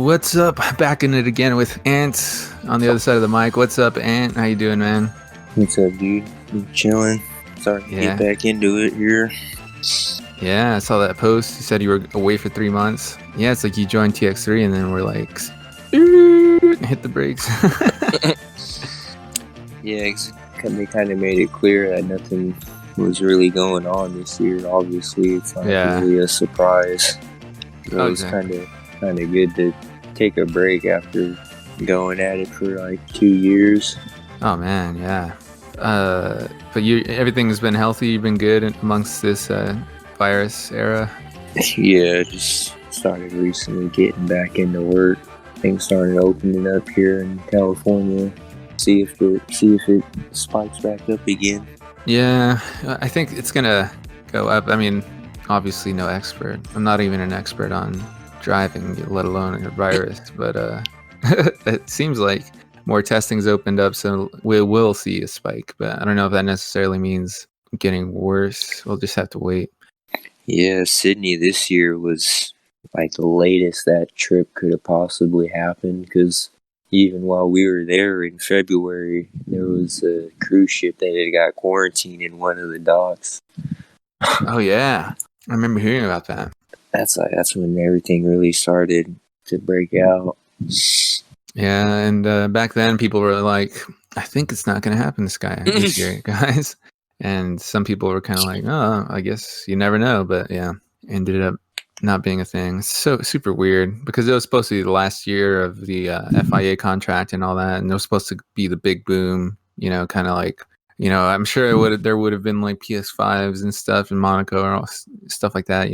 What's up? Back in it again with Ant on the other side of the mic. What's up, Ant? How you doing, man? What's up, dude? I'm chilling. Starting to get back into it here. Yeah, I saw that post. You said you were away for 3 months. Yeah, it's like you joined TX3 and then we're like, hit the brakes. Yeah, they kind of made it clear that nothing was really going on this year. Obviously, it's not really a surprise. So it's kind of good to take a break after going at it for like 2 years. Oh man, yeah. But everything's been healthy. You've been good amongst this virus era. Yeah, just started recently getting back into work. Things started opening up here in California. See if it spikes back up again. Yeah, I think it's gonna go up. I mean, obviously no expert. I'm not even an expert on driving, let alone a virus. But it seems like more testing's opened up, so we will see a spike. But I don't know if that necessarily means getting worse. We'll just have to wait. Yeah, Sydney this year was like the latest that trip could have possibly happened, because even while we were there in February, there was a cruise ship that had got quarantined in one of the docks. Oh yeah, I remember hearing about that. That's when everything really started to break out. Yeah, and back then people were like, I think it's not going to happen this year, guys. And some people were kind of like, oh, I guess you never know. But yeah, ended up not being a thing. It's so super weird because it was supposed to be the last year of the FIA contract and all that. And it was supposed to be the big boom, kind of like, I'm sure there would have been like PS5s and stuff in Monaco or stuff like that,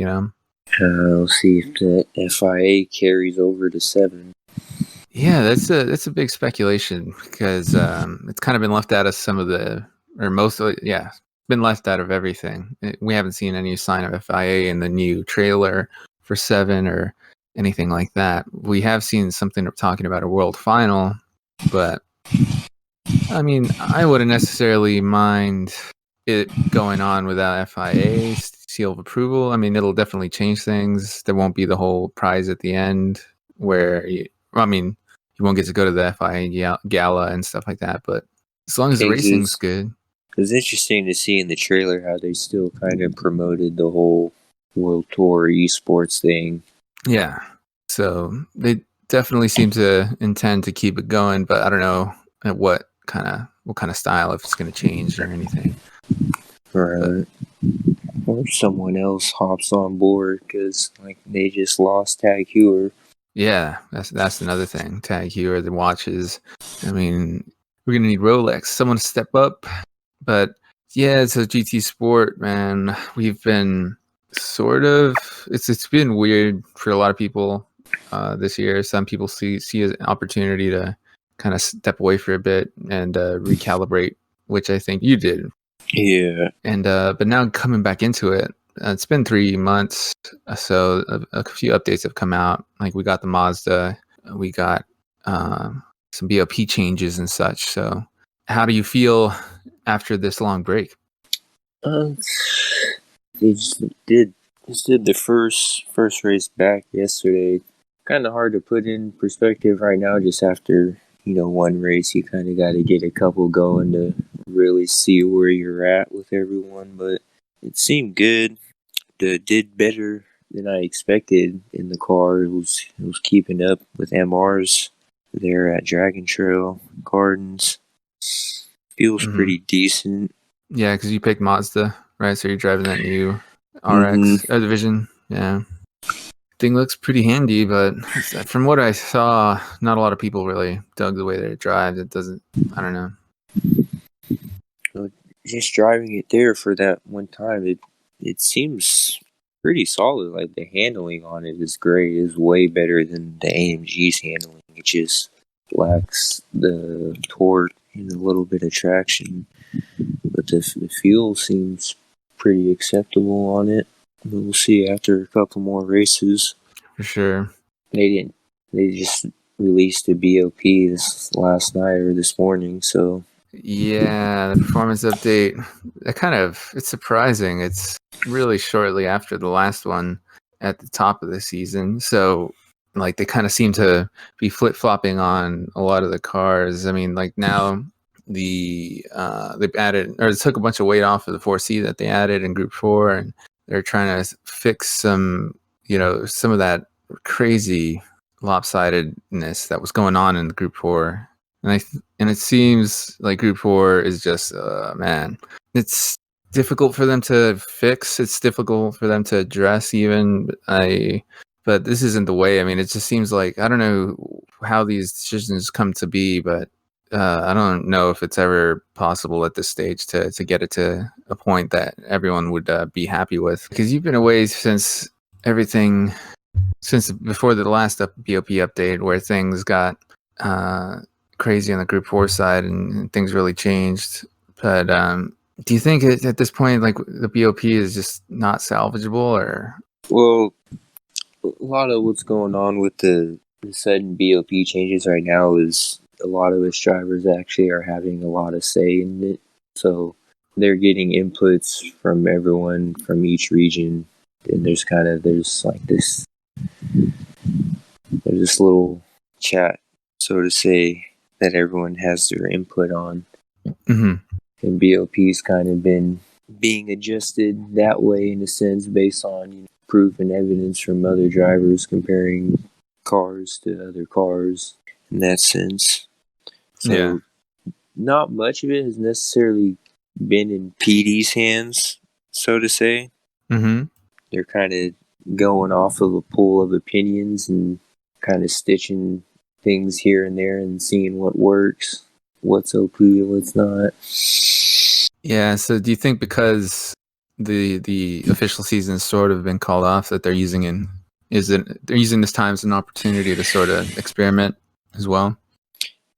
We'll see if the FIA carries over to 7. Yeah, that's a big speculation because it's kind of been left out of been left out of everything. We haven't seen any sign of FIA in the new trailer for 7 or anything like that. We have seen something talking about a world final, but I mean, I wouldn't necessarily mind it going on without FIA seal of approval. I mean, it'll definitely change things. There won't be the whole prize at the end where you won't get to go to the FIA gala and stuff like that, but as long as the racing's good. It's interesting to see in the trailer how they still kind of promoted the whole World Tour esports thing. Yeah, so they definitely seem to intend to keep it going, but I don't know at what kind of style, if it's going to change or anything. Right. Or someone else hops on board because they just lost Tag Heuer. Yeah, that's another thing. Tag Heuer, the watches. I mean, we're gonna need Rolex, someone to step up. But yeah, it's a GT sport, man. We've been it's been weird for a lot of people this year. Some people see an opportunity to kind of step away for a bit and recalibrate, which I think you did. Yeah. And but now coming back into it. It's been 3 months, so a few updates have come out. Like we got the Mazda, we got some BOP changes and such. So, how do you feel after this long break? They just did the first race back yesterday. Kind of hard to put in perspective right now. Just after one race, you kind of got to get a couple going to really see where you're at with everyone, but it seemed good. Did better than I expected in the car. It was keeping up with MRs there at Dragon Trail Gardens. Feels pretty decent. Yeah, because you picked Mazda, right? So you're driving that new RX division. Yeah. Thing looks pretty handy, but from what I saw, not a lot of people really dug the way that it drives. It doesn't, I don't know. Just driving it there for that one time, it seems pretty solid. Like the handling on it is great. It's way better than the AMG's handling. It just lacks the torque and a little bit of traction. But the fuel seems pretty acceptable on it. We'll see after a couple more races. For sure. They just released a BOP this last night or this morning, so. Yeah, the performance update. It's surprising. It's really shortly after the last one at the top of the season. So like they kind of seem to be flip-flopping on a lot of the cars. I mean, like now they've added, or it took a bunch of weight off of the 4C that they added in Group 4, and they're trying to fix some of that crazy lopsidedness that was going on in the Group 4. And it seems like Group 4 is just man, it's difficult for them to fix. It's difficult for them to address even. But this isn't the way. I mean, it just seems like, I don't know how these decisions come to be, but I don't know if it's ever possible at this stage to get it to a point that everyone would be happy with. Because you've been away since before the last BOP update, where things got crazy on the Group 4 side and things really changed. But do you think at this point, like, the BOP is just not salvageable, or? Well, a lot of what's going on with the sudden BOP changes right now is a lot of us drivers actually are having a lot of say in it. So they're getting inputs from everyone from each region, and there's this little chat, so to say, that everyone has their input on. Mm-hmm. And BOP's kind of been being adjusted that way in a sense based on proof and evidence from other drivers comparing cars to other cars in that sense. So Yeah. not much of it has necessarily been in PD's hands, so to say. Mm-hmm. They're kind of going off of a pool of opinions and kind of stitching things here and there and seeing what works, what's OP and what's not. Yeah, so do you think because the official season's sort of been called off that they're using this time as an opportunity to sort of experiment as well?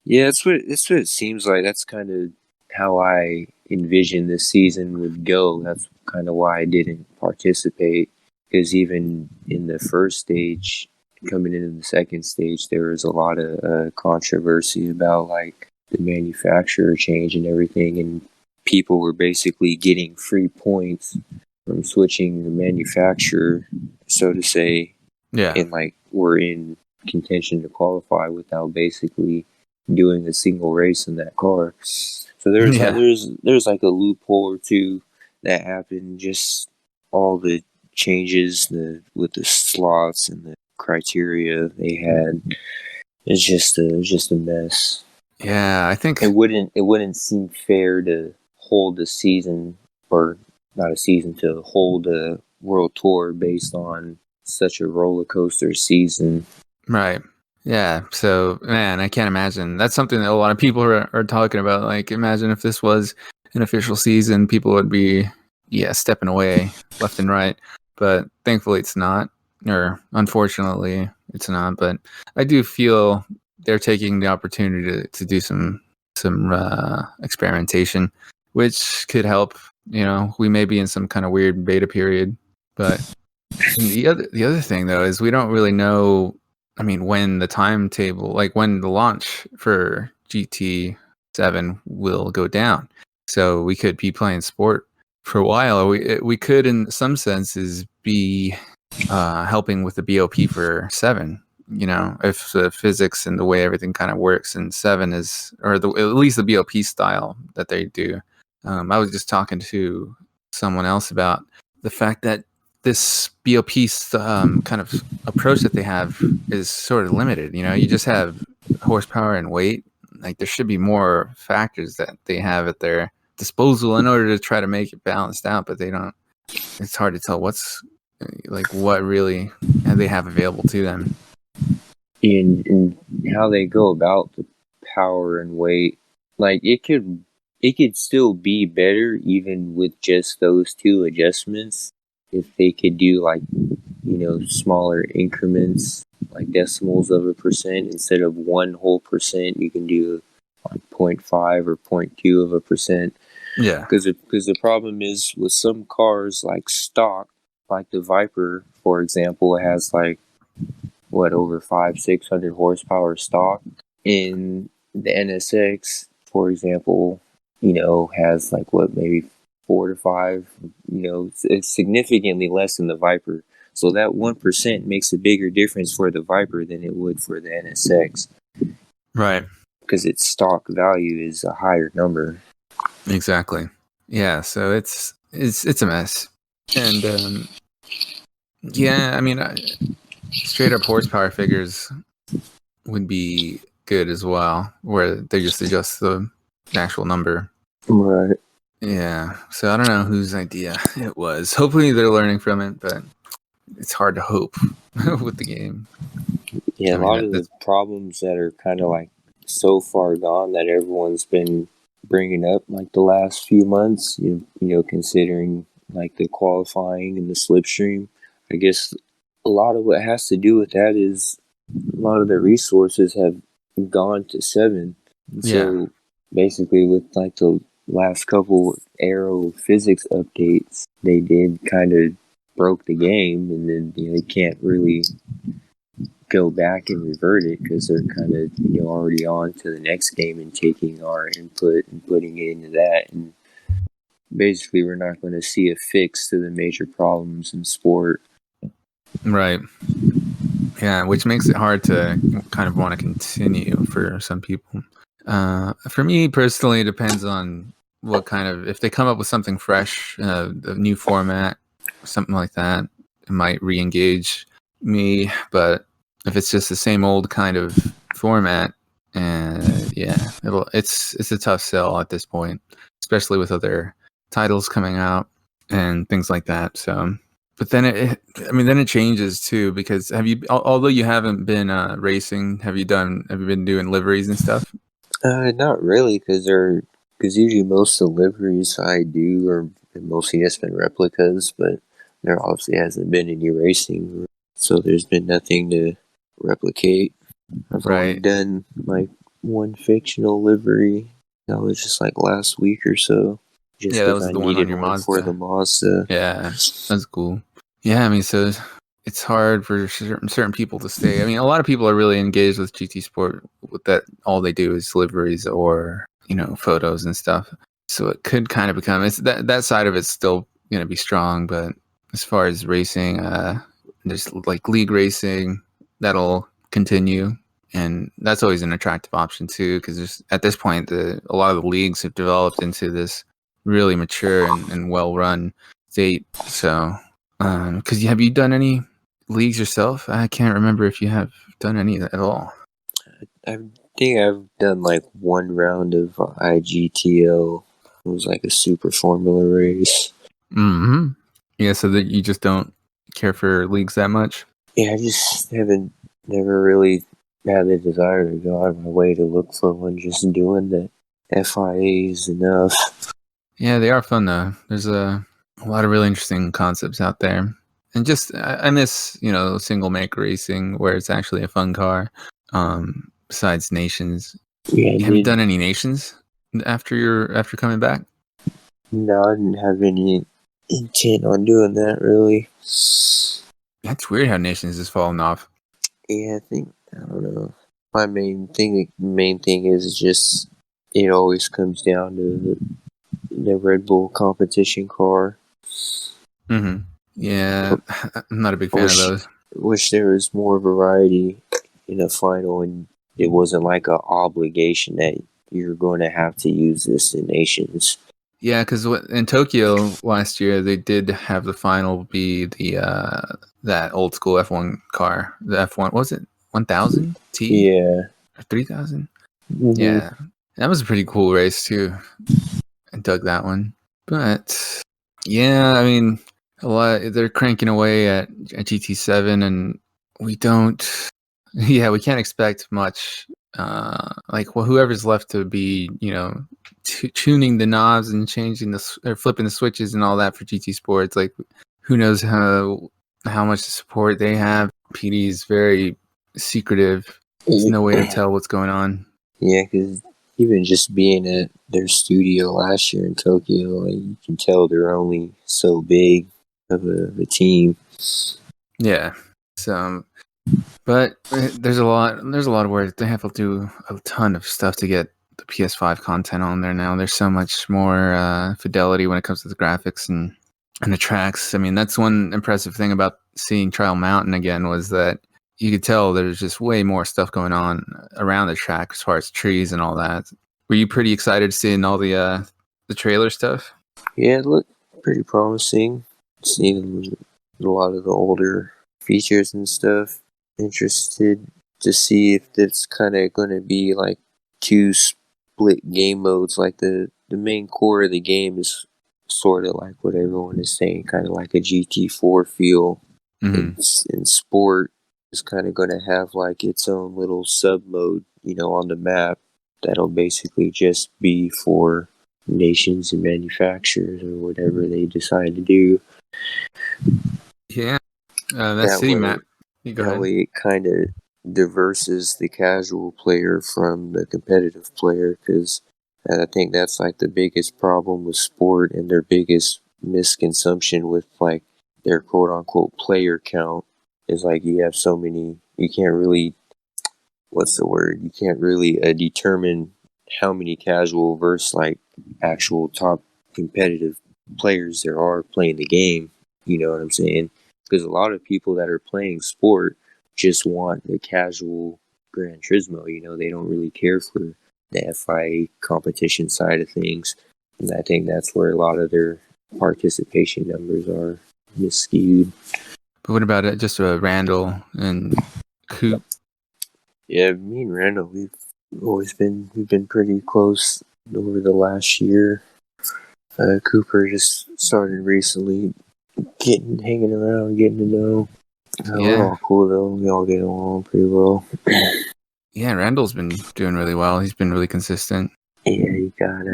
Yeah, that's what it seems like. That's kind of how I envisioned this season would go. That's kind of why I didn't participate, because even in the first stage, coming into the second stage, there was a lot of controversy about like the manufacturer change and everything, and people were basically getting free points from switching the manufacturer, so to say. Yeah. And like were in contention to qualify without basically doing a single race in that car. So there's like a loophole or two that happened. Just all the changes with the slots and the criteria they had. It's just a mess. Yeah, I think It wouldn't seem fair to hold a season, or not a season, to hold a world tour based on such a roller coaster season. right. Yeah, so man, I can't imagine. That's something that a lot of people are talking about. Like, imagine if this was an official season, people would be stepping away left and right. But thankfully it's not, or unfortunately it's not. But I do feel they're taking the opportunity to do some experimentation, which could help. We may be in some kind of weird beta period, but the other thing though is we don't really know. I mean, when the timetable, like when the launch for GT7 will go down, so we could be playing sport for a while. We could, in some senses, be helping with the BOP for 7. If the physics and the way everything kind of works in 7 is, or at least the BOP style that they do. I was just talking to someone else about the fact that this BOP kind of approach that they have is sort of limited. You just have horsepower and weight. Like, there should be more factors that they have at their disposal in order to try to make it balanced out, but they don't. It's hard to tell what really they have available to them. In how they go about the power and weight, like it could still be better even with just those two adjustments if they could do like smaller increments, like decimals of a percent. Instead of 1% you can do like 0.5 or 0.2 of a percent. Yeah, because the problem is with some cars like stock, like the Viper for example, it has like over 500-600 horsepower stock. In the NSX, for example, has like maybe 4 to 5. It's significantly less than the Viper. So that 1% makes a bigger difference for the Viper than it would for the NSX. Right. Because its stock value is a higher number. Exactly. Yeah. So it's a mess. And yeah, I mean, straight up horsepower figures would be good as well, where they just adjust the actual number. Right. Yeah. So I don't know whose idea it was. Hopefully they're learning from it, but it's hard to hope with the game. Yeah, I a mean, lot of the problems that are kind of like so far gone that everyone's been bringing up like the last few months, you know, considering like the qualifying and the slipstream. I guess a lot of what has to do with that is a lot of the resources have gone to 7. So basically with like the last couple aero physics updates, they did kind of broke the game, and then they can't really go back and revert it because they're kind of already on to the next game and taking our input and putting it into that, and basically we're not going to see a fix to the major problems in sport. Right. Yeah, which makes it hard to kind of want to continue for some people. For me personally, it depends on what kind of, if they come up with something fresh, a new format, something like that, it might re-engage me. But if it's just the same old kind of format, yeah, it's a tough sell at this point, especially with other titles coming out and things like that. So, but then it changes too, because although you haven't been racing, have you been doing liveries and stuff? Not really, because usually most of the liveries I do are mostly just been replicas, but there obviously hasn't been any racing, so there's been nothing to replicate. I've only done like one fictional livery. That was just like last week or so. Just Yeah, that was I the one on needed your one Mazda. for the Mazda. Yeah, that's cool. Yeah, I mean, so it's hard for certain people to stay. I mean, a lot of people are really engaged with GT Sport. With that, all they do is liveries or photos and stuff. So it could kind of become that side of it's still going to be strong, but as far as racing, there's like league racing that'll continue, and that's always an attractive option too, because at this point, a lot of the leagues have developed into this really mature and well run state. So, because have you done any leagues yourself? I can't remember if you have done any at all. I think I've done like one round of IGTO. It was like a super formula race. Mm-hmm. Yeah, so that you just don't care for leagues that much? Yeah, I just never really had the desire to go out of my way to look for one. Just doing the FIAs enough. Yeah, they are fun though. There's a lot of really interesting concepts out there, and just I miss single make racing where it's actually a fun car. Besides nations, Yeah, have you done any nations after coming back? No, I didn't have any intent on doing that really. That's weird how nations is falling off. Yeah, I don't know. My main thing is just it always comes down to the Red Bull competition car. Mm-hmm. Yeah, I'm not a big fan of those. Wish there was more variety in a final, and it wasn't like an obligation that you're going to have to use this in nations. Yeah, because in Tokyo last year they did have the final be the that old school F1 car. The F1 was it 1000 T? Yeah, 3000. Mm-hmm. Yeah, that was a pretty cool race too. I dug that one. But yeah, I mean, they're cranking away at GT7, and we don't. Yeah, we can't expect much. Whoever's left to be, tuning the knobs and changing or flipping the switches and all that for GT Sports. Like, who knows how much support they have? PD is very secretive. There's no way to tell what's going on. Yeah, because even just being at their studio last year in Tokyo, like, you can tell they're only so big of a team. Yeah. So, but there's a lot of work. They have to do a ton of stuff to get the PS5 content on there now. There's so much more fidelity when it comes to the graphics, and And the tracks, I mean, that's one impressive thing about seeing Trial Mountain again was that you could tell there's just way more stuff going on around the track as far as trees and all that. Were you pretty excited seeing all the trailer stuff? Yeah, it looked pretty promising. Seeing a lot of the older features and stuff. Interested to see if it's kind of going to be like two split game modes. Like the main core of the game is sort of like what everyone is saying, kind of like a GT4 feel. Mm-hmm. In sport is kind of going to have like its own little sub mode, on the map that'll basically just be for nations and manufacturers or whatever they decide to do. Yeah, that That city way, map. You go ahead. it kind of diverses the casual player from the competitive player, because I think that's like the biggest problem with sport and their biggest misconception with like their quote unquote player count is like you have so many, you can't really, what's the word? You can't really determine how many casual versus like actual top competitive players there are playing the game. You know what I'm saying? Because a lot of people that are playing sport just want the casual Gran Turismo. They don't really care for the FIA competition side of things. And I think that's where a lot of their participation numbers are misskewed. But what about it? Just Randall and Coop? Yeah, me and Randall, we've been pretty close over the last year. Cooper just started recently hanging around, getting to know. We're all cool though. We all get along pretty well. Yeah, Randall's been doing really well. He's been really consistent. Yeah, he got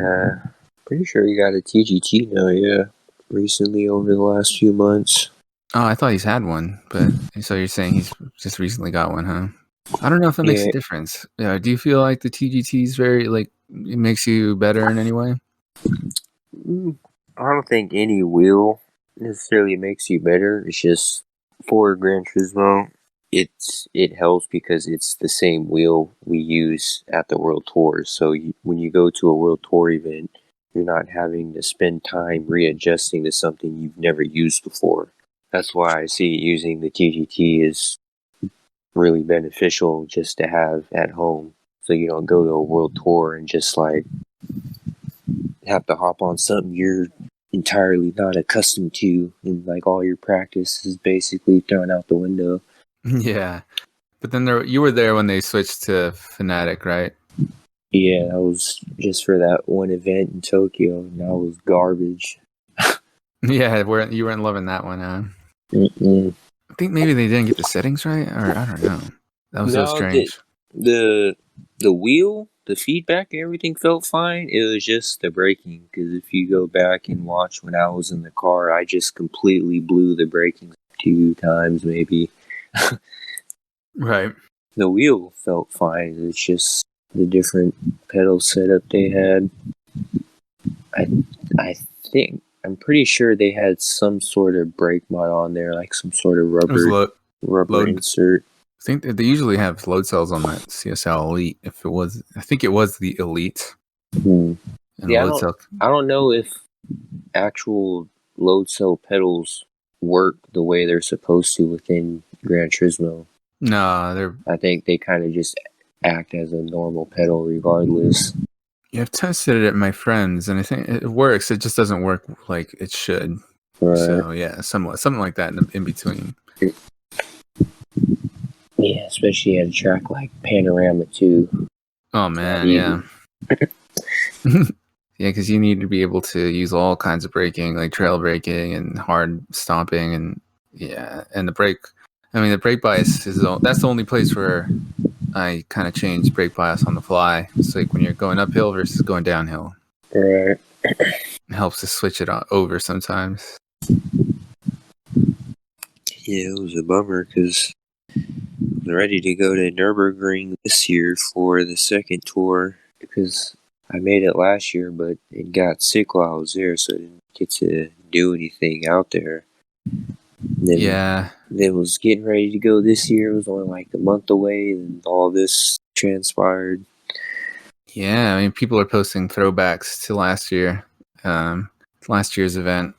pretty sure he got a TGT now. Yeah, recently over the last few months. Oh, I thought he's had one, but so you're saying he's just recently got one, huh? I don't know if that makes a difference. Yeah, do you feel like the TGT is very it makes you better in any way? I don't think any wheel necessarily makes you better. It's just for Gran Turismo, it helps because it's the same wheel we use at the World Tour. So when you go to a World Tour event, you're not having to spend time readjusting to something you've never used before. That's why I see using the TGT is really beneficial just to have at home. So you don't go to a World Tour and just like have to hop on something you're entirely not accustomed to, and like all your practice is basically thrown out the window. Yeah, but then you were there when they switched to Fanatic, right? Yeah, that was just for that one event in Tokyo, and that was garbage. Yeah, you weren't loving that one, huh? Mm-mm. I think maybe they didn't get the settings right, or I don't know. That was so strange. The wheel, the feedback, everything felt fine. It was just the braking, because if you go back and watch when I was in the car, I just completely blew the braking 2 times maybe. Right. The wheel felt fine. It's just the different pedal setup they had. I'm pretty sure they had some sort of brake mod on there, like some sort of rubber insert. I think they usually have load cells on that CSL Elite. I think it was the Elite. Yeah, I don't know if actual load cell pedals work the way they're supposed to within Gran Turismo. No, I think they kind of just act as a normal pedal regardless. Yeah, I've tested it at my friends, and I think it works. It just doesn't work like it should. Right. So yeah, something like that in between. Yeah, especially at a track like Panorama too. Oh man, yeah. Yeah, because you need to be able to use all kinds of braking, like trail braking and hard stomping, and the brake. I mean, the brake bias that's the only place where I kind of change brake bias on the fly. It's like when you're going uphill versus going downhill. Right. It helps to switch it over sometimes. Yeah, it was a bummer because I'm ready to go to Nürburgring this year for the second tour, because I made it last year, but it got sick while I was there, so I didn't get to do anything out there. Then was getting ready to go this year. It was only like a month away, and all this transpired. Yeah, I mean, people are posting throwbacks to last year's event.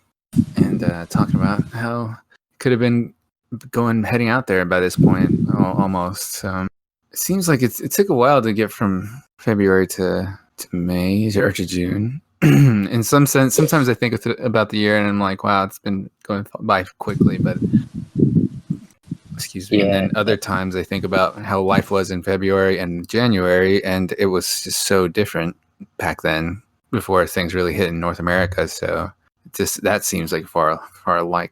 and talking about how it could have been heading out there by this point almost. It seems like it took a while to get from February to May or to June. In some sense, sometimes I think about the year and I'm like, wow, it's been going by quickly, but excuse me. Yeah. And then other times I think about how life was in February and January, and it was just so different back then before things really hit in North America. So that seems like far away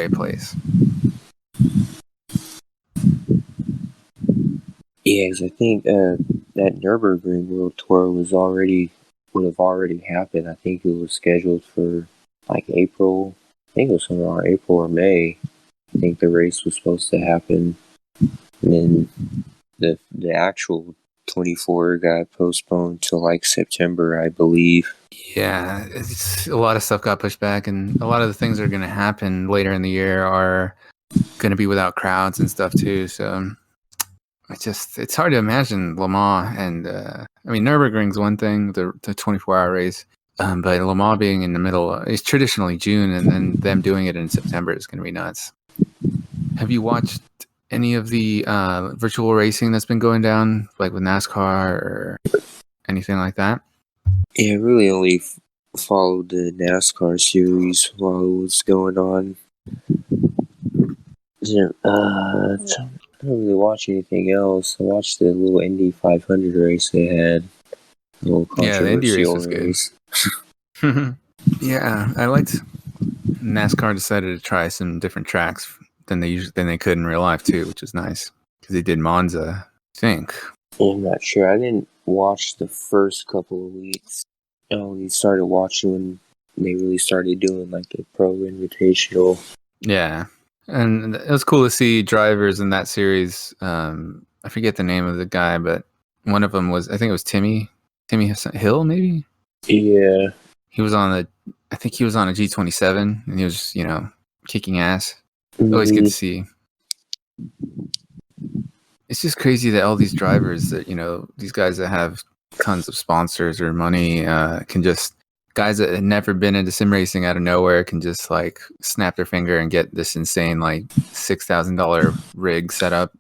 place. Yeah, because I think that Nürburgring World Tour would have already happened. I think it was scheduled for like April. I think it was somewhere around April or May. I think the race was supposed to happen, and then the actual 24 got postponed till like September, I believe. Yeah, a lot of stuff got pushed back, and a lot of the things that are going to happen later in the year are going to be without crowds and stuff too. So it's hard to imagine Le Mans and I mean Nürburgring's one thing, the 24-hour race, but Le Mans being in the middle is traditionally June, and then them doing it in September is going to be nuts. Have you watched any of the virtual racing that's been going down, like with NASCAR or anything like that? Yeah, I really only followed the NASCAR series while it was going on. I don't really watch anything else. I watched the little Indy 500 race they had. A little controversial the Indy race was race. Good. Yeah, I liked NASCAR decided to try some different tracks than they could in real life too, which is nice because they did Monza, I think. I'm not sure. I didn't watch the first couple of weeks. I only started watching when they really started doing like the Pro Invitational. Yeah, and it was cool to see drivers in that series. I forget the name of the guy, but one of them was, I think it was Timmy Hill, maybe. Yeah, He was on I think he was on a G27, and he was kicking ass. Always good to see. It's just crazy that all these drivers that these guys that have tons of sponsors or money can just, guys that had never been into sim racing out of nowhere can just like snap their finger and get this insane like $6,000 rig set up,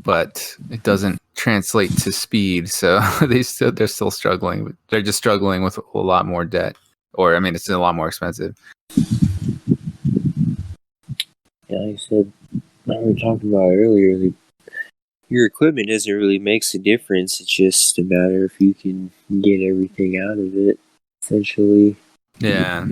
but it doesn't translate to speed. So they're still struggling. They're just struggling with a lot more debt, or I mean, it's a lot more expensive. Yeah, like I said, like we were talking about earlier, your equipment doesn't really make a difference. It's just a matter if you can get everything out of it, essentially. Yeah.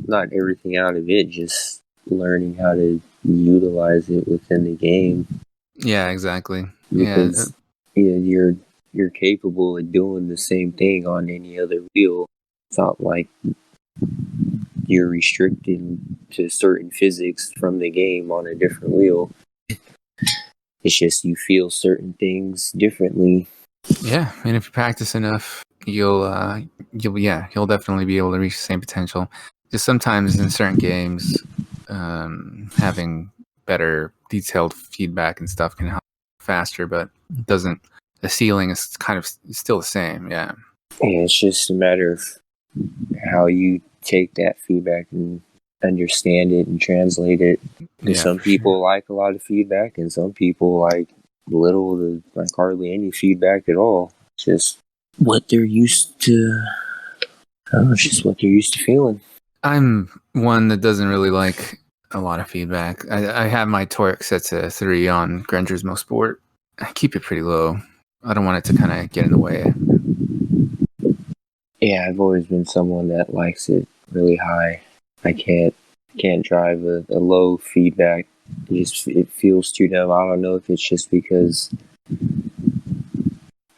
Not everything out of it, just learning how to utilize it within the game. Yeah, exactly. Because you're capable of doing the same thing on any other wheel. It's not like you're restricted to certain physics from the game on a different wheel. It's just you feel certain things differently. Yeah, and if you practice enough, you'll definitely be able to reach the same potential. Just sometimes in certain games, having better detailed feedback and stuff can help faster, but it doesn't. The ceiling is kind of still the same. Yeah. Yeah, it's just a matter of how you take that feedback and understand it and translate it. Yeah, some people like a lot of feedback, and some people like little to like hardly any feedback at all. It's just what they're used to. It's just what they're used to feeling. I'm one that doesn't really like a lot of feedback. I have my torque set to 3 on Gran Turismo Sport. I keep it pretty low. I don't want it to kind of get in the way. Yeah, I've always been someone that likes it really high. I can't drive a low feedback. It feels too dumb. I don't know if it's just because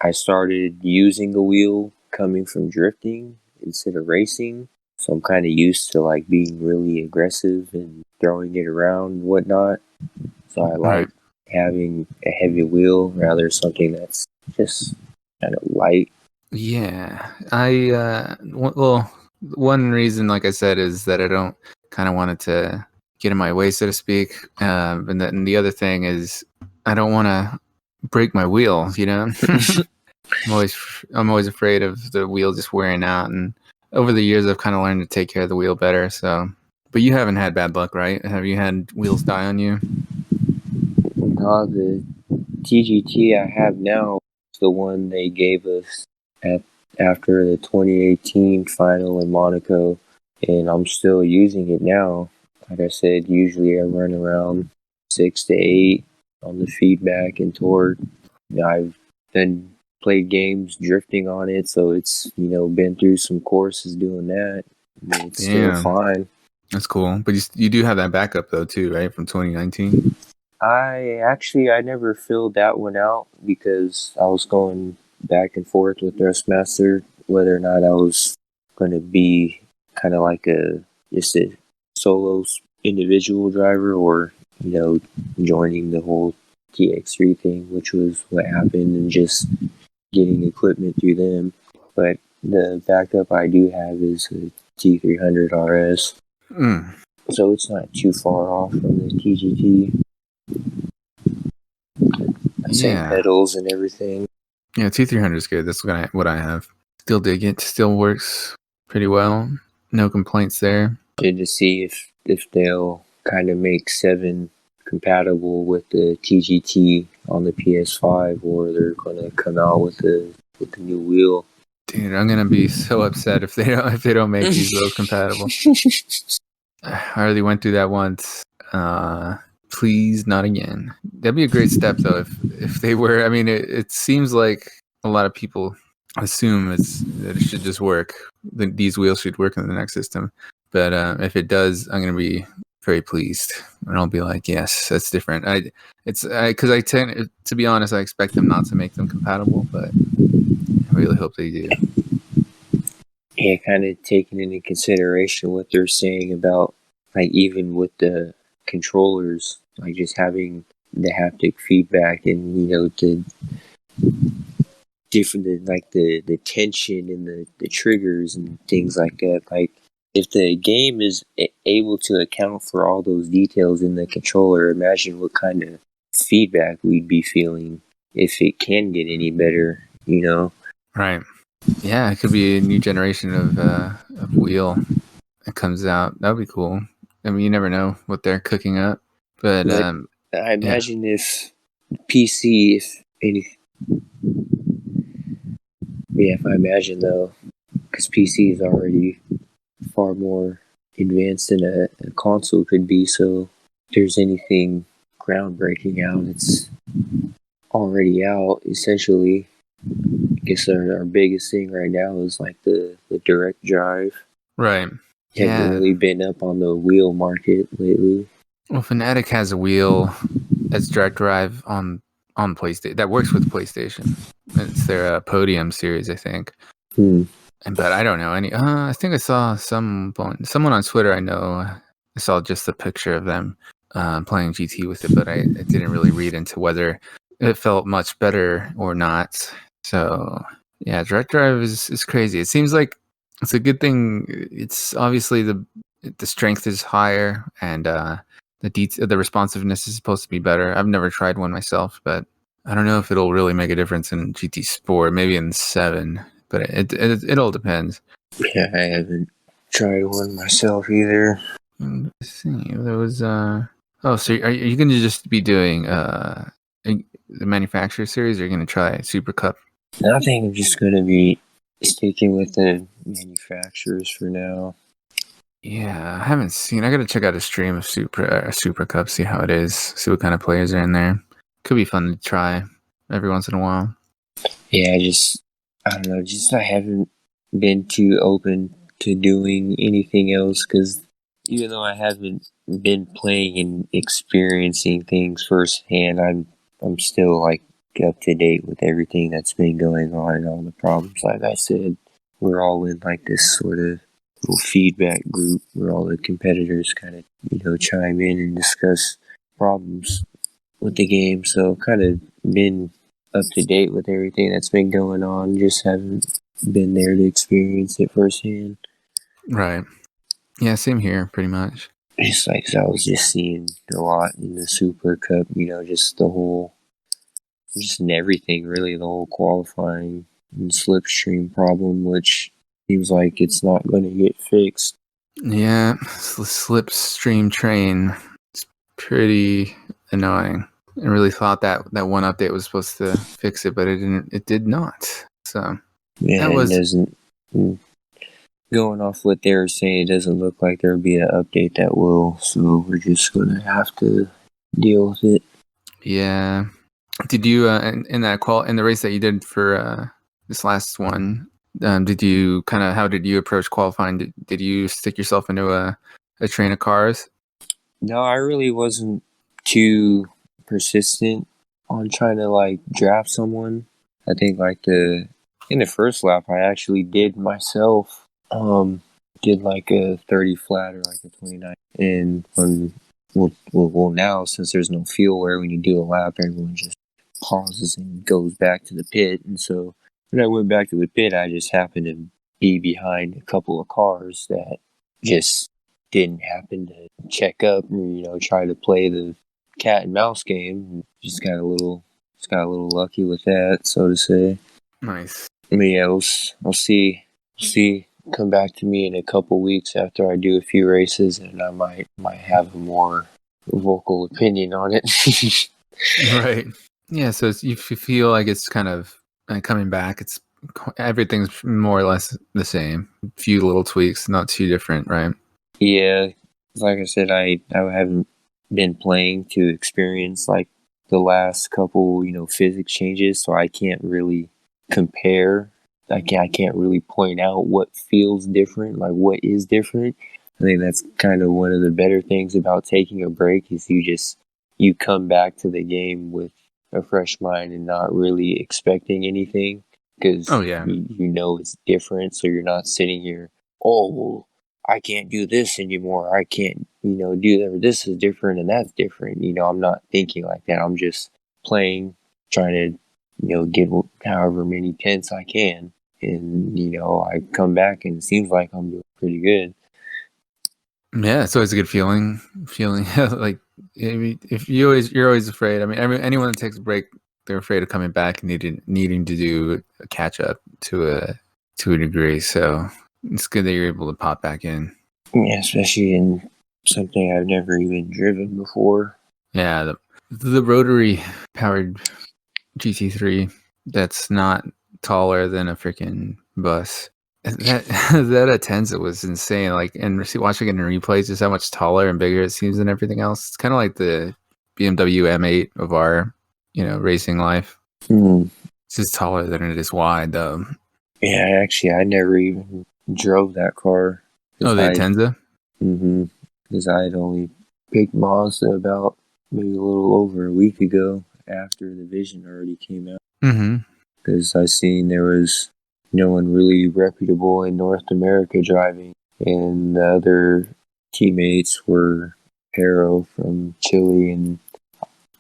I started using the wheel coming from drifting instead of racing. So I'm kind of used to like being really aggressive and throwing it around and whatnot. So I like having a heavy wheel rather something that's just kind of light. Yeah, well, one reason, like I said, is that I don't kind of want it to get in my way, so to speak. And then the other thing is I don't want to break my wheel. I'm always afraid of the wheel just wearing out. And over the years, I've kind of learned to take care of the wheel better. So But you haven't had bad luck, right? Have you had wheels die on you? No, the TGT I have now is the one they gave us after the 2018 final in Monaco, and I'm still using it now. Like I said, usually I run around 6 to 8 on the feedback and torque. I've then played games drifting on it, so it's been through some courses doing that. I mean, it's still fine. That's cool. But you do have that backup though too, right? From 2019. I never filled that one out because I was going back and forth with Thrustmaster whether or not I was going to be kind of like just a solo individual driver or joining the whole TX3 thing, which was what happened, and just getting equipment through them. But the backup I do have is a T300 RS. So it's not too far off from the TGT. Same pedals and everything. Yeah, T300 is good. That's what I have. Still dig it. Still works pretty well. No complaints there. Good to see if they'll kind of make 7 compatible with the TGT on the PS5, or they're going to come out with the new wheel. Dude, I'm gonna be so upset if they don't make these wheels compatible. I already went through that once. Please, not again. That'd be a great step, though, if they were. I mean, it seems like a lot of people assume that it should just work. These wheels should work in the next system. But if it does, I'm gonna be very pleased, and I'll be like, yes, that's different. Because I tend, to be honest, I expect them not to make them compatible, but I really hope they do. Yeah, kind of taking into consideration what they're saying about, like, even with the controllers, like just having the haptic feedback and the different, like the tension and the triggers and things like that. Like, if the game is able to account for all those details in the controller, imagine what kind of feedback we'd be feeling if it can get any better, Right. Yeah, it could be a new generation of wheel that comes out. That would be cool. I mean, you never know what they're cooking up. But I imagine if PC, if I imagine though, because PC is already far more advanced than a console could be, so if there's anything groundbreaking out, it's already out, essentially. I guess our biggest thing right now is like the direct drive. Right. Haven't really been up on the wheel market lately. Well, Fnatic has a wheel that's direct drive on PlayStation that works with PlayStation. It's their Podium series, I think. But I don't know any. I think I saw someone on Twitter. I know I saw just the picture of them playing GT with it, but I didn't really read into whether it felt much better or not. So yeah, direct drive is crazy. It seems like it's a good thing. It's obviously the strength is higher and the responsiveness is supposed to be better. I've never tried one myself, but I don't know if it'll really make a difference in GT Sport. Maybe in 7, but it all depends. Yeah, I haven't tried one myself either. Let's see. There was so are you going to just be doing the manufacturer series, or are you going to try Super Cup? I think I'm just going to be sticking with the manufacturers for now. Yeah, I haven't seen. I got to check out a stream of Super Cup, see how it is, see what kind of players are in there. Could be fun to try every once in a while. Yeah, I don't know. I haven't been too open to doing anything else, because even though I haven't been playing and experiencing things firsthand, I'm still like up to date with everything that's been going on and all the problems. Like I said, we're all in like this sort of little feedback group where all the competitors kind of chime in and discuss problems with the game. So kind of been up to date with everything that's been going on. Just haven't been there to experience it firsthand. Right. Yeah, same here, pretty much. Just like, 'cause I was just seeing a lot in the Super Cup, just in everything really, the whole qualifying and slipstream problem, which seems like it's not going to get fixed. Yeah, slipstream train. It's pretty annoying. I really thought that one update was supposed to fix it, but it didn't. It did not. So Yeah, that it was doesn't. Going off what they were saying, it doesn't look like there'll be an update that will. So we're just gonna have to deal with it. yeah. Did you in the race that you did for this last one? Did you how did you approach qualifying? Did you stick yourself into a train of cars? No, I really wasn't too persistent on trying to like draft someone. I think in the first lap I actually did myself did like a 30 flat or like a 29, and now since there's no fuel where when you do a lap everyone just pauses and goes back to the pit, and so when I went back to the pit I just happened to be behind a couple of cars that just didn't happen to check up and try to play the cat and mouse game. Just got a little lucky with that, so to say. Nice. I mean, yeah, we'll see. Come back to me in a couple weeks after I do a few races, and I might have a more vocal opinion on it. Right. Yeah. So you feel like it's kind of coming back. It's everything's more or less the same. A few little tweaks, not too different, right? Yeah, like I said, I haven't been playing to experience like the last couple physics changes, so I can't really compare. I can't really point out what feels different, like what is different. I think that's kind of one of the better things about taking a break is you come back to the game with a fresh mind and not really expecting anything because Oh yeah. you know it's different, so you're not sitting here, oh well, I can't do this anymore. I can't, do that. This is different and that's different. I'm not thinking like that. I'm just playing, trying to, get however many tenths I can. And, I come back and it seems like I'm doing pretty good. Yeah, it's always a good feeling like if you're always afraid. I mean, anyone that takes a break, they're afraid of coming back and needing to do a catch up to a degree. So it's good that you're able to pop back in. Yeah, especially in something I've never even driven before. Yeah, the rotary powered GT3 that's not taller than a freaking bus. That that Atenza was insane. Like, and watching it in replays, just how much taller and bigger it seems than everything else. It's kind of like the BMW M8 of our, racing life. It's just taller than it is wide, though. Yeah, actually, I never even drove that car. Oh, the Atenza? Because I had only picked Mazda about maybe a little over a week ago after the Vision already came out. Because I seen there was no one really reputable in North America driving, and the other teammates were Haro from Chile and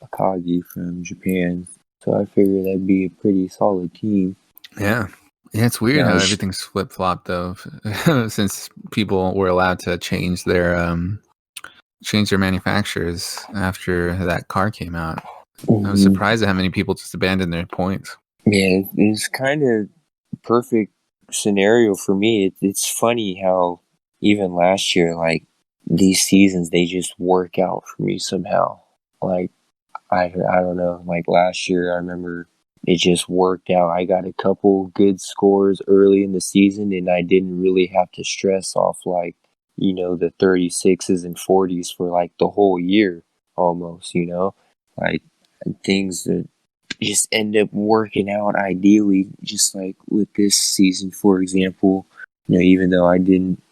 Akagi from Japan. So I figured that'd be a pretty solid team. Yeah, it's weird how everything's flip flopped though, since people were allowed to change their manufacturers after that car came out. I was surprised at how many people just abandoned their points. Yeah, it's kind of perfect scenario for me. It's funny how even last year, like these seasons, they just work out for me somehow. Like I don't know. Like last year, I remember it just worked out. I got a couple good scores early in the season, and I didn't really have to stress off like the 36s and 40s for like the whole year almost. Like things that just end up working out ideally, just like with this season, for example. Even though I didn't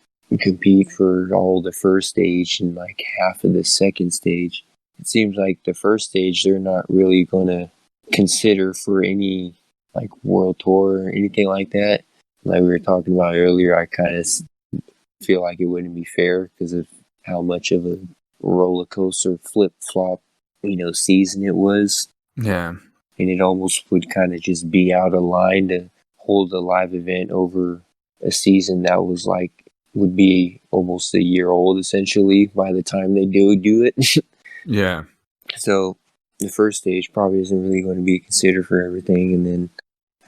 compete for all the first stage and like half of the second stage, it seems like the first stage they're not really going to consider for any like world tour or anything like that. Like we were talking about earlier, I kind of feel like it wouldn't be fair because of how much of a roller coaster flip flop season it was. Yeah. And it almost would kind of just be out of line to hold a live event over a season that was like would be almost a year old essentially by the time they do it. Yeah. So the first stage probably isn't really going to be considered for everything, and then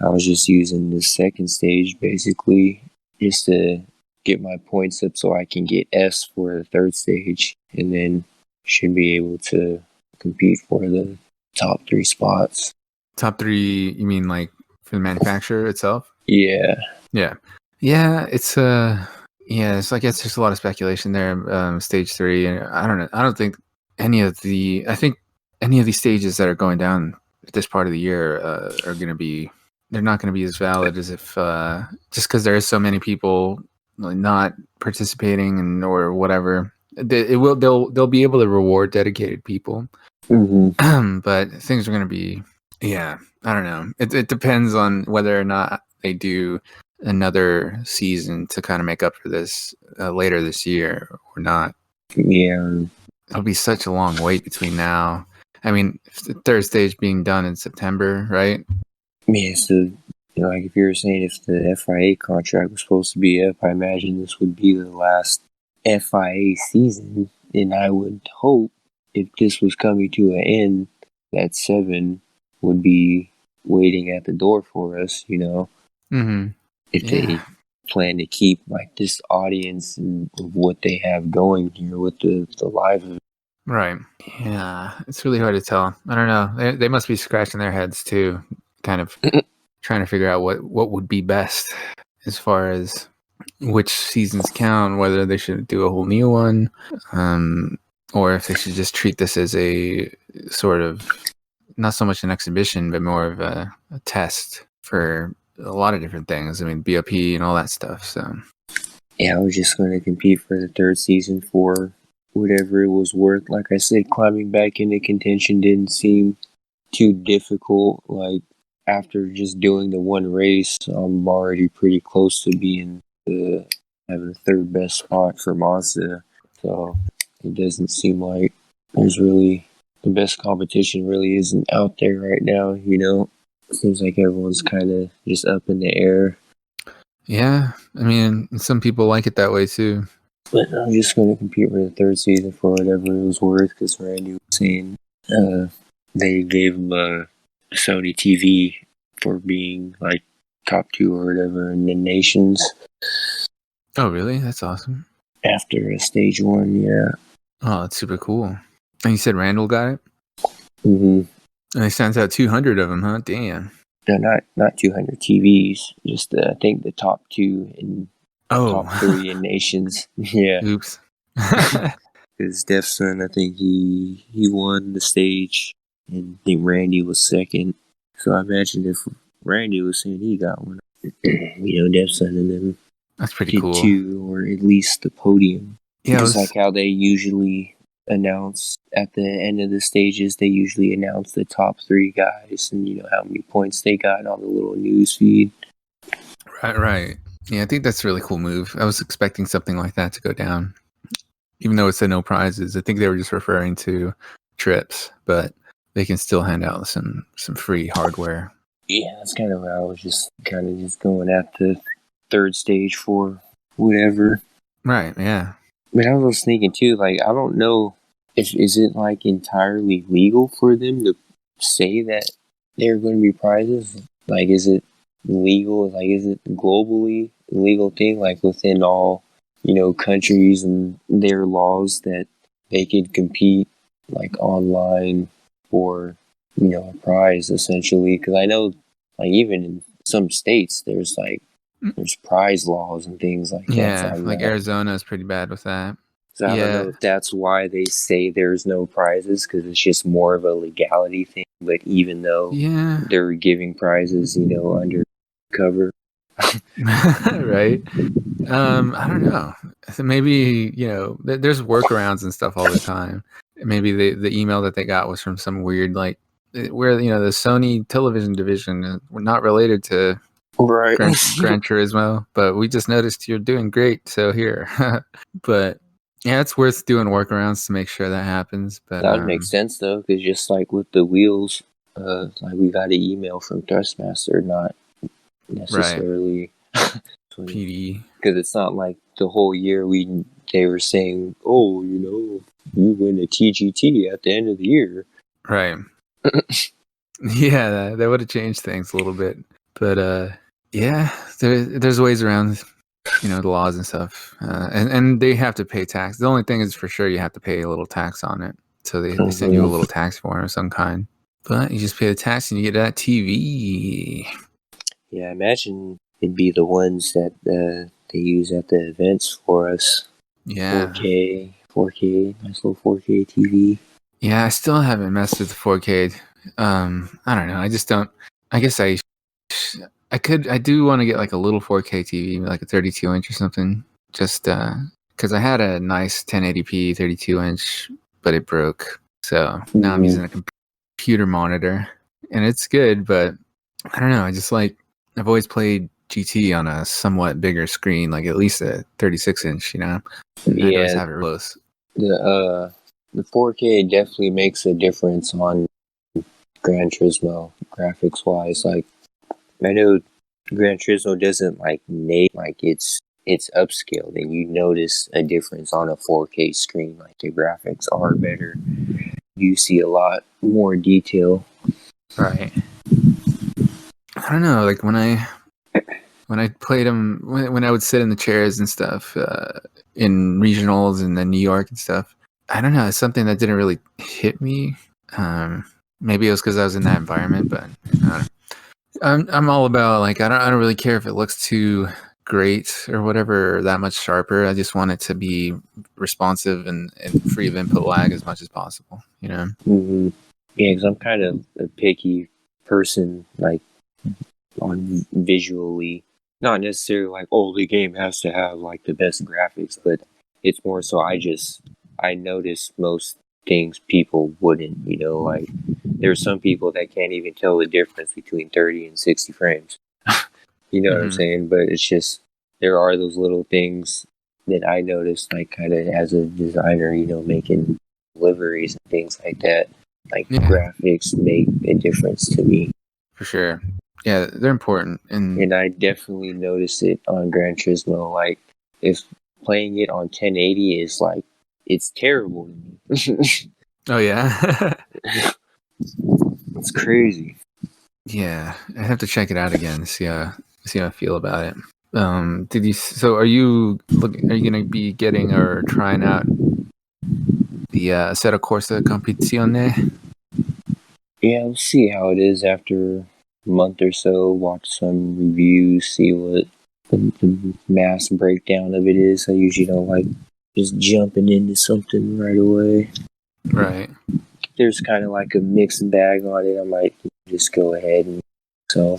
I was just using the second stage basically just to get my points up so I can get S for the third stage, and then should be able to compete for the top 3 spots. Top 3, you mean like for the manufacturer itself? Yeah. Yeah. It's I guess there's a lot of speculation there. Stage 3, and I don't know. I don't think I think any of these stages that are going down at this part of the year are going to be. They're not going to be as valid as if just because there is so many people not participating and or whatever. They'll be able to reward dedicated people, but things are going to be. Yeah, I don't know. It depends on whether or not they do another season to kind of make up for this later this year or not. Yeah. It'll be such a long wait between now. I mean, the third stage being done in September, right? Yeah, so like if you were saying if the FIA contract was supposed to be up, I imagine this would be the last FIA season, and I would hope if this was coming to an end, that 7 would be waiting at the door for us, Mm-hmm. if they plan to keep like this audience and what they have going here with the live event. Right. Yeah, it's really hard to tell. I don't know. They must be scratching their heads too, kind of trying to figure out what would be best as far as which seasons count, whether they should do a whole new one, or if they should just treat this as a sort of not so much an exhibition, but more of a test for a lot of different things. I mean, BOP and all that stuff. So yeah, I was just going to compete for the third season for whatever it was worth. Like I said, climbing back into contention didn't seem too difficult. Like after just doing the one race, I'm already pretty close to being having the third best spot for Mazda. So it doesn't seem like there's really the best competition really isn't out there right now. It seems like everyone's kind of just up in the air. yeah, I mean, some people like it that way too. But I'm just going to compete for the third season for whatever it was worth, because Randy was saying they gave him a Sony TV for being like top 2 or whatever in the nations. Oh, really? That's awesome. After stage 1, yeah. Oh, that's super cool. And you said Randall got it? Mm-hmm. And they sent out 200 of them, huh? Damn. No, not 200 TVs. Just I think the top 2 and top 3 in nations. Yeah. Oops. Because Defson, I think he won the stage, and I think Randy was second. So I imagine if Randy was saying he got one, Defson and then that's pretty cool. 2, or at least the podium. Yeah, just like how they usually announce at the end of the stages, they usually announce the top 3 guys and how many points they got on the little news feed. Right. Yeah, I think that's a really cool move. I was expecting something like that to go down, even though it said no prizes. I think they were just referring to trips, but they can still hand out some free hardware. Yeah, that's kind of what I was just going at the third stage for whatever. Right. Yeah. But I was thinking too, like, I don't know, is it like entirely legal for them to say that there are going to be prizes? Like, is it legal? Like, is it globally a legal thing? Like, within all, countries and their laws that they could compete, like, online for, a prize, essentially? Because I know, like, even in some states, there's prize laws and things like that. Yeah, like Arizona is pretty bad with that. So I don't know if that's why they say there's no prizes, because it's just more of a legality thing. But even though they're giving prizes, under cover. Right. I don't know. So maybe, there's workarounds and stuff all the time. Maybe the email that they got was from some weird, like, where, the Sony television division, we're not related to Right. Gran Turismo, but we just noticed you're doing great, so here. But yeah, it's worth doing workarounds to make sure that happens. But that would make sense though, because just like with the wheels, like we got an email from Thrustmaster, not necessarily PD, because it's not like the whole year they were saying, oh, you win a TGT at the end of the year, right? Yeah, that would have changed things a little bit, but yeah, there's ways around the laws and stuff, and they have to pay tax. The only thing is for sure you have to pay a little tax on it. So they send you a little tax form of some kind. But you just pay the tax and you get that TV. Yeah, I imagine it'd be the ones that they use at the events for us. Yeah. 4K, nice little 4K TV. Yeah, I still haven't messed with the 4K. I don't know. I just don't. I guess I do want to get like a little 4K TV, like a 32 inch or something. Just because I had a nice 1080p 32 inch, but it broke. So now I'm using a computer monitor, and it's good, but I don't know. I've always played GT on a somewhat bigger screen, like at least a 36 inch. And I'd always have it close. The 4K definitely makes a difference on Gran Turismo graphics wise. Like, I know Gran Turismo doesn't it's upscaled, and you notice a difference on a 4K screen. Like, the graphics are better. You see a lot more detail. Right. I don't know. Like when I played them, when I would sit in the chairs and stuff in regionals and then New York and stuff, I don't know. It's something that didn't really hit me. Maybe it was because I was in that environment, but I'm all about like I don't really care if it looks too great or whatever, or that much sharper. I just want it to be responsive and free of input lag as much as possible. Mm-hmm. Yeah, because I'm kind of a picky person, like on visually, not necessarily like, oh, the game has to have like the best graphics, but it's more so I notice most things people wouldn't. Like there's some people that can't even tell the difference between 30 and 60 frames. What I'm saying? But it's just, there are those little things that I notice, like kind of as a designer, making liveries and things like that. Like graphics make a difference to me. For sure. Yeah, they're important. And I definitely notice it on Gran Turismo. Like, if playing it on 1080 is like, it's terrible to me. Oh, yeah? It's crazy. Yeah, I have to check it out again to see how I feel about it. Are you going to be getting or trying out the Assetto Corsa Competizione? Yeah, we'll see how it is after a month or so. Watch some reviews, see what the mass breakdown of it is. I usually don't like just jumping into something right away. Right. There's kind of like a mixed bag on it. I might just go ahead and hell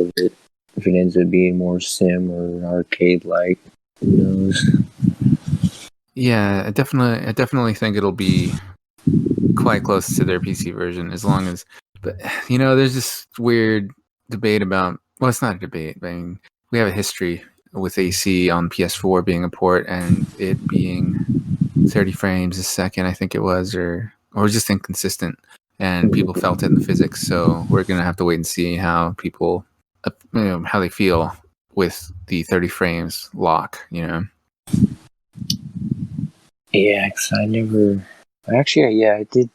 of it. If it ends up being more sim or arcade like, who knows? Yeah, I definitely think it'll be quite close to their PC version, as long as. But there's this weird debate about. Well, it's not a debate. I mean, we have a history with AC on PS4 being a port and it being 30 frames a second, I think it was, or just inconsistent, and people felt it in the physics. So we're gonna have to wait and see how people, how they feel with the 30 frames lock. Yeah, because I did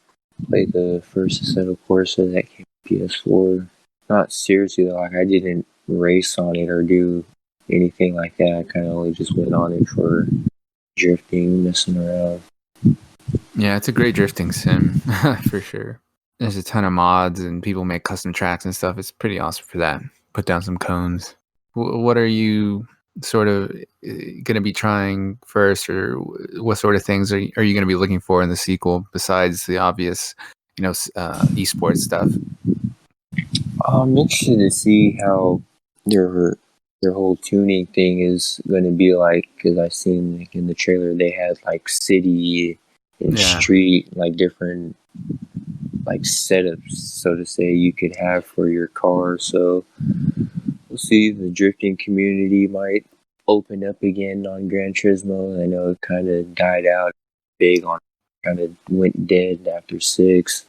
play the first Assetto Corsa that came to PS4. Not seriously though, like I didn't race on it or do anything like that. I kind of only just went on it for drifting, messing around. Yeah, it's a great drifting sim for sure. There's a ton of mods and people make custom tracks and stuff. It's pretty awesome for that. Put down some cones. What are you sort of going to be trying first, or what sort of things are you going to be looking for in the sequel besides the obvious, esports stuff? I'm interested to see how their whole tuning thing is going to be like, because I seen like in the trailer they had like city and street, like different like setups, so to say, you could have for your car. So we'll see. The drifting community might open up again on Gran Turismo. I know it kind of died out big on, kind of went dead after 6.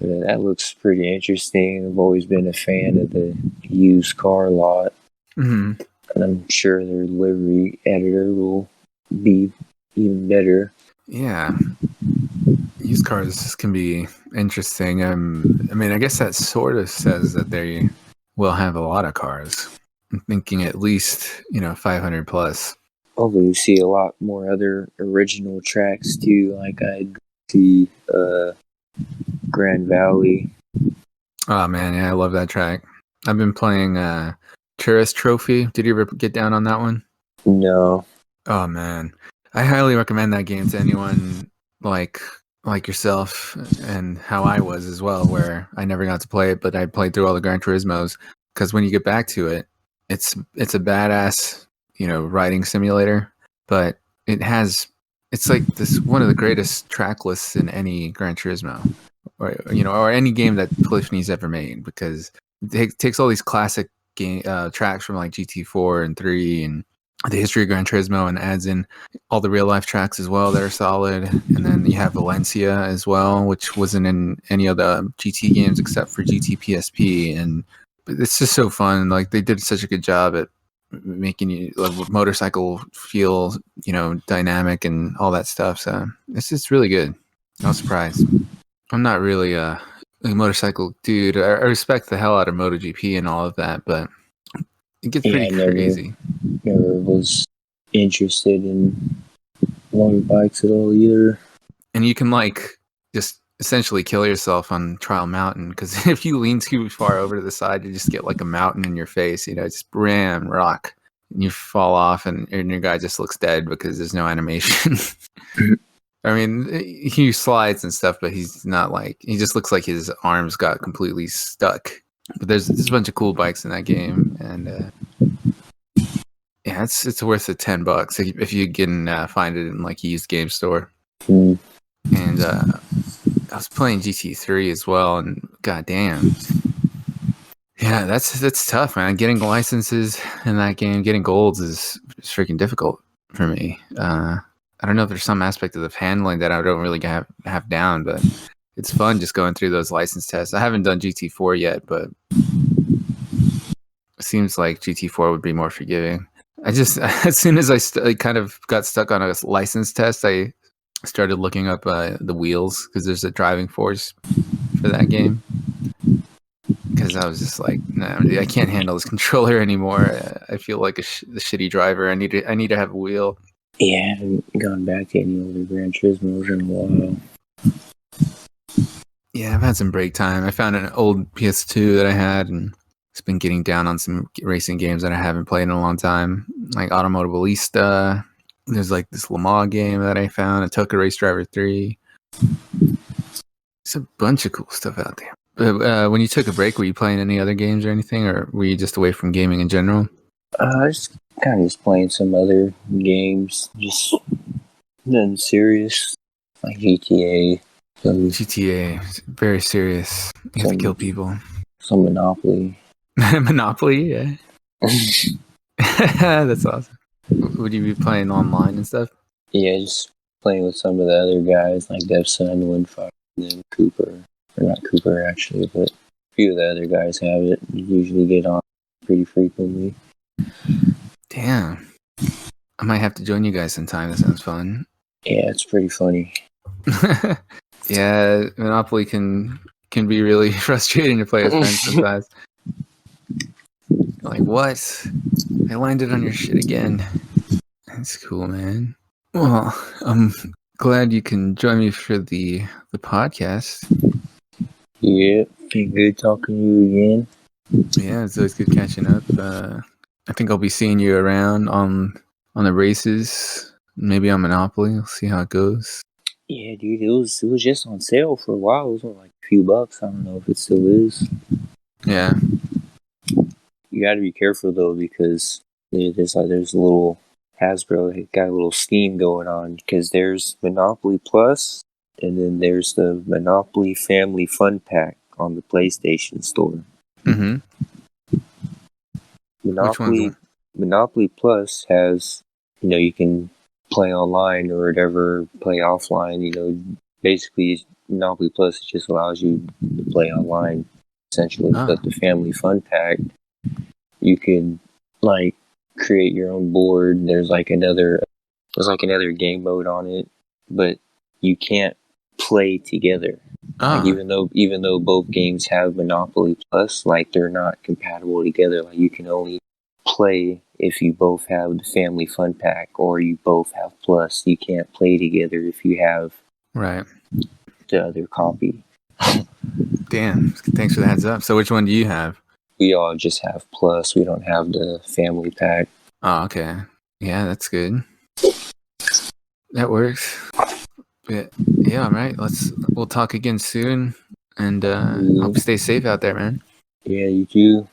That looks pretty interesting. I've always been a fan of the used car lot. And I'm sure their livery editor will be even better. Yeah. Used cars can be interesting. I mean, I guess that sort of says that they will have a lot of cars. I'm thinking at least 500 plus. Hopefully, we see a lot more other original tracks too. Like I see Grand Valley. Oh man, yeah, I love that track. I've been playing Tourist Trophy. Did you ever get down on that one? No. Oh man, I highly recommend that game to anyone like yourself and how I was as well, where I never got to play it, but I played through all the Gran Turismos. Because when you get back to it, it's a badass riding simulator, but it's like this one of the greatest track lists in any Gran Turismo, or any game that Polyphony's ever made, because it takes all these classic game tracks from like GT4 and 3 and the history of Gran Turismo and adds in all the real life tracks as well that are solid. And then you have Valencia as well, which wasn't in any of the GT games except for GT PSP. And it's just so fun. Like they did such a good job at making you like motorcycle feel, dynamic and all that stuff. So it's just really good. No surprise. I'm not really a motorcycle dude. I respect the hell out of MotoGP and all of that, but it gets pretty crazy. Never was interested in long bikes at all either. And you can like just essentially kill yourself on Trial Mountain, because if you lean too far over to the side, you just get like a mountain in your face. Just ram rock, and you fall off, and your guy just looks dead because there's no animation. I mean, he slides and stuff, but he's not like, he just looks like his arms got completely stuck. But there's a bunch of cool bikes in that game, and yeah, it's worth the $10 if you can find it in like a used game store. Mm. And I was playing GT3 as well, and goddamn, yeah, that's tough, man. Getting licenses in that game, getting golds is freaking difficult for me. I don't know if there's some aspect of the handling that I don't really have down, but it's fun just going through those license tests. I haven't done GT4 yet, but it seems like GT4 would be more forgiving. I just, as soon as I kind of got stuck on a license test, I started looking up the wheels, because there's a driving force for that game. Because I was just like, no, I can't handle this controller anymore. I feel like the shitty driver. I need to have a wheel. Yeah, I haven't gone back to any older Gran Turismos in a while. Yeah, I've had some break time. I found an old PS2 that I had, and it's been getting down on some racing games that I haven't played in a long time, like Automobilista. There's like this Le Mans game that I found, a Toka Race Driver 3. There's a bunch of cool stuff out there. But when you took a break, were you playing any other games or anything, or were you just away from gaming in general? I just kind of just playing some other games, just nothing serious, like GTA. GTA, very serious. You have to kill people. Some Monopoly. Monopoly, yeah. That's awesome. Would you be playing online and stuff? Yeah, just playing with some of the other guys, like DevSun, Windfire, and then Cooper. Or not Cooper, actually, but a few of the other guys have it. You usually get on pretty frequently. Damn. I might have to join you guys sometime. That sounds fun. Yeah, it's pretty funny. Yeah, Monopoly can be really frustrating to play with friends sometimes. Like, what? I landed on your shit again. That's cool, man. Well, I'm glad you can join me for the podcast. Yeah, been good talking to you again. Yeah, it's always good catching up. I think I'll be seeing you around on the races, maybe on Monopoly. We'll see how it goes. Yeah, dude, it was just on sale for a while. It was only like a few bucks. I don't know if it still is. Yeah. You got to be careful though, because there's a little Hasbro got a little scheme going on, because there's Monopoly Plus, and then there's the Monopoly Family Fun Pack on the PlayStation Store. Mm-hmm. Monopoly Plus has, you can play online or whatever, play offline. Basically Monopoly Plus just allows you to play online, essentially. But the Family Fun Pack, you can like create your own board. There's like another game mode on it, but you can't play together. Like, even though both games have Monopoly Plus, like they're not compatible together. Like you can only play if you both have the family fun pack or you both have plus. You can't play together if you have Right. the other copy. Damn. Thanks for the heads up. So which one do you have? We all just have plus. We don't have the family pack. Oh, okay. Yeah, that's good. That works. But yeah, all right. We'll talk again soon. And hope you stay safe out there, man. Yeah, you too.